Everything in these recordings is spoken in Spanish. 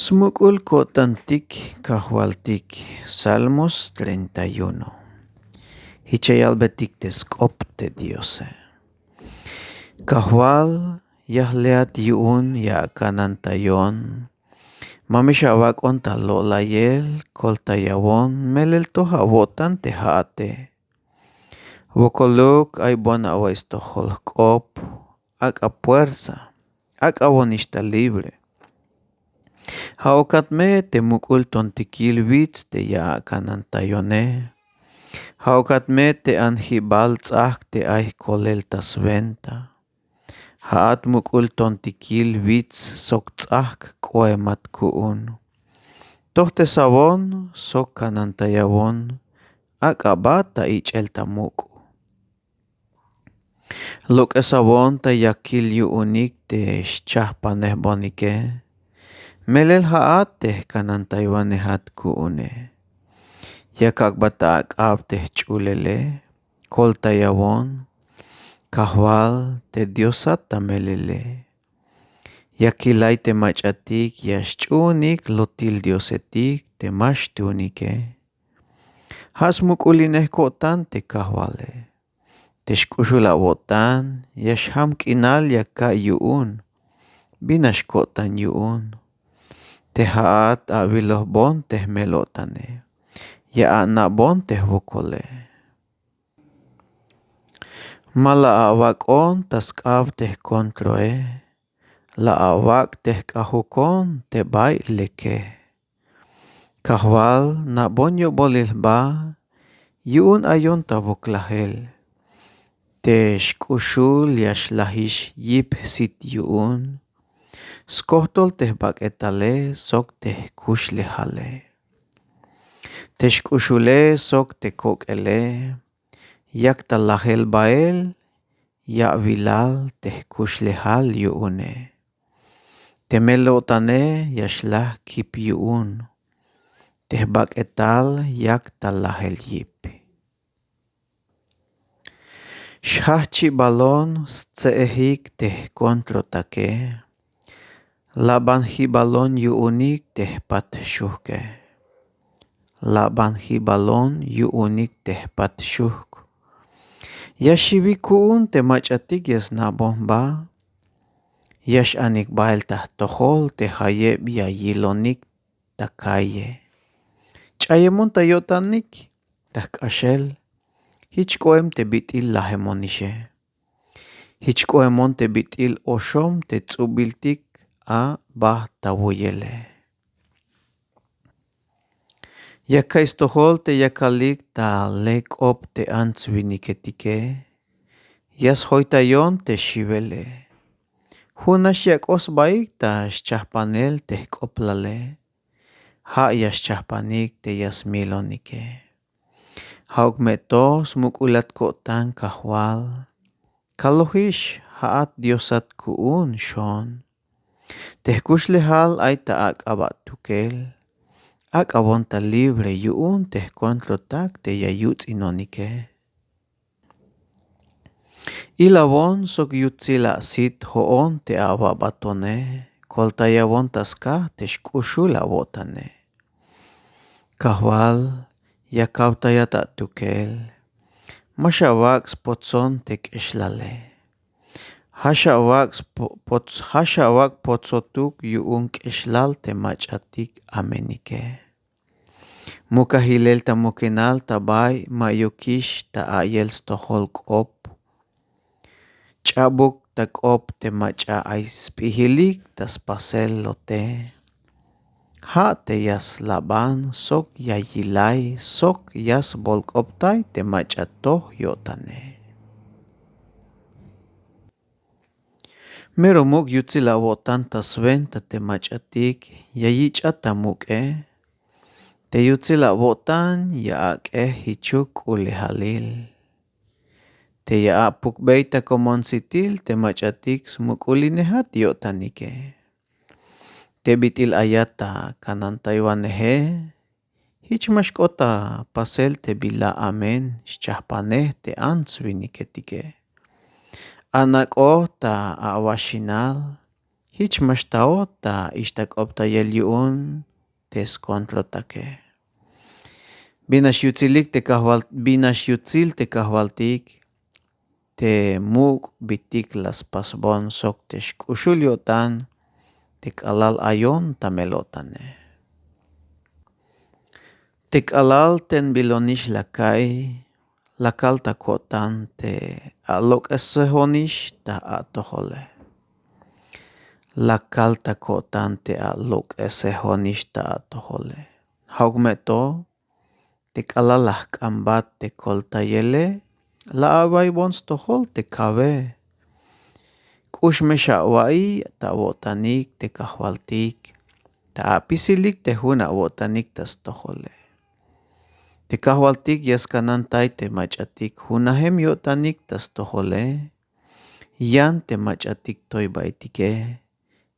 Smukul kotantik kahualtik Salmos 31. Hichayalbetik teskopte Diose. Kahual yahleat yuun ya kanantayon. Mamishawak on talolayel koltayawon melel toha wotan tehaate. Wokoluk ay bon awa istoholkop ak a fuerza ak awonista libre. Haokatme temukul tontikil wits te ya kanantayone. Haokatme te anjibal tzak te ay kolel tasventa. Haat mukul tontikil wits sok tzak koemat kuun. Tohte sabon sok kanantayawon ak abata ichel tamuku. Lok esabon ta yakil yu unik te shchahpaneh bonike. Melel haate kanantaywane hat kuune. Yakak batak abte chulele. Koltayawon. Kahwal te diosata melele. Yakilay te machatik yashchunik lotil diosetik te mashtunike. Hasmukulineh kotan te kahwale. Teshkushula wotan yashham kinal yaka yuun. Binash kotan yuun. Te haat awiloh bon teh melotane. Ya anak bon teh wokole. Mala awak on taskav teh kontroe. La awak teh kahukon te baik leke. Kahwal na bonyo bolil ba. Yuun ayon tawoklahel. Te shkushul yashlahish yip sit yuun. Skohtol teh baketale sok teh kushlehale. Teshkushule sok te kokele. Yak talahel bael. Ya wilal teh kushlehal yuune. Te melotane yashlah kip yuun. Teh baketal yak talahel yip. Shahchi balon stseehik teh kontrotake. Laban hi balon yuunik teh pat shuhke. Laban hi balon yuunik teh pat shuhk. Yashibikuun te machatik yas nabon ba. Yash anik bael tah tohol te hayeb ya yilonik takaye. Chayemon tayotanik tah kashel. Hichkoem te bitil lahemonishe. Hichkoemon te bitil oshom te tsubiltik a bah tawoyele. Yaka istohol te yakalik ta lekop te antzwiniketike. Yas hoitayon te shivele. Hunash yakos baik ta shchahpanel te koplale. Ha yas chahpanik te yas milonike. Hauk metos mukulat kotan kahwal. Kalohish haat diosat kuun shon. Teh kushlehal ay taak abat tukel. Ak awonta libre yuun teh kontrotak te yayuts inonike. Ilawon sok yutsila sit hoon te awabatone. Koltayawon taska te shkushula wotane. Kahwal yakaw tayata tukel. Mashawak spotson te keshlale. Hashawak potsotuk yuun keshlal te machatik amenike. Mukahilel ta mukenal tabay mayukish ta ayel stohol kop. Chabuk ta kop te macha ay spihilik tas pasel lote. Ha te yas laban sok yayilay sok yas bolkoptay te machatoh yotane. Meromuk yutsila wotan tasventa te machatik yayichata muke. Te yutsila wotan yaak hichuk ulehalil. Te yaapuk beita komonsitil te machatik smukulinehat yotanike. Te bitil ayata kanantaywanehe. Hichmashkota pasel te bila amen shchahpaneh te antzwiniketike. Anak ta awashinal. Hich maxtao ta ixtak'optayel yu'un tescontlotake. Binaxyutzil tekajwaltik te muk' bitik las pasbon sok texk'uxul yo'tan tek'alal ayon tamelotane. Tek'alal tenb'ilonix lakay lakal tako'tan te a'lok'esejonix taj a'tojolej. Lakal tako'tan te a'lok'esejonix taj a'tojolej. Jawkme'to tek'alal ajk'amb'at tekoltayelej la'ab'ay b'ons tojol tekab'ej. K'uxmex awa'ij ta'wo'tanik tekajwaltik ta'apisilik tejun a'wo'tanik tas tojolej. Tekajwaltik yaskanantay temach'atik junajem yo'tanik tas tojolej yan temach'atik toy b'aytikej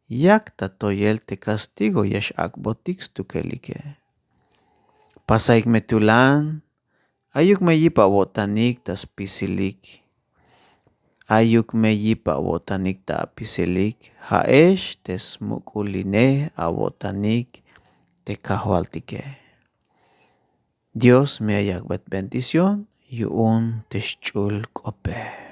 yak tatoyel tekastigo yax akb'otik stukelikej. Pasaik metulan ayuk meyip a'wo'tanik tas pisilik. Ayuk meyip a'wo'tanik ta'apisilik ja'ex tesmuk'ulinej a'wo'tanik tekajwaltikej. Dios me ayakb'et bendición yu'un texch'ul k'opej.